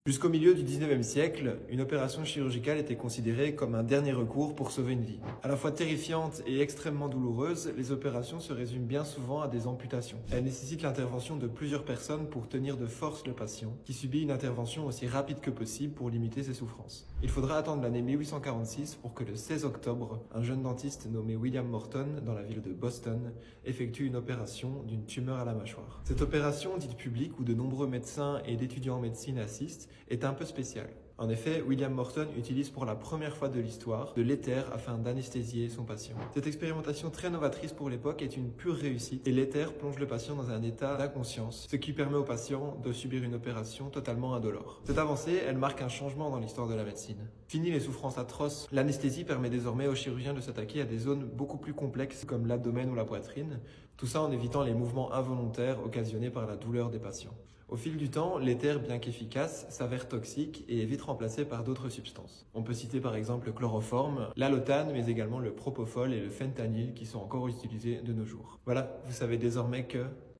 Jusqu'au milieu du 19e siècle, une opération chirurgicale était considérée comme un dernier recours pour sauver une vie. À la fois terrifiante et extrêmement douloureuse, les opérations se résument bien souvent à des amputations. Elles nécessitent l'intervention de plusieurs personnes pour tenir de force le patient, qui subit une intervention aussi rapide que possible pour limiter ses souffrances. Il faudra attendre l'année 1846 pour que le 16 octobre, un jeune dentiste nommé William Morton, dans la ville de Boston, effectue une opération d'une tumeur à la mâchoire. Cette opération, dite publique, où de nombreux médecins et d'étudiants en médecine assistent, est un peu spéciale. En effet, William Morton utilise pour la première fois de l'histoire de l'éther afin d'anesthésier son patient. Cette expérimentation très novatrice pour l'époque est une pure réussite et l'éther plonge le patient dans un état d'inconscience, ce qui permet au patient de subir une opération totalement indolore. Cette avancée, elle marque un changement dans l'histoire de la médecine. Fini les souffrances atroces, l'anesthésie permet désormais aux chirurgiens de s'attaquer à des zones beaucoup plus complexes comme l'abdomen ou la poitrine, tout ça en évitant les mouvements involontaires occasionnés par la douleur des patients. Au fil du temps, l'éther, bien qu'efficace, s'avère toxique et est vite remplacé par d'autres substances. On peut citer par exemple le chloroforme, l'allotane, mais également le propofol et le fentanyl qui sont encore utilisés de nos jours. Voilà, vous savez désormais que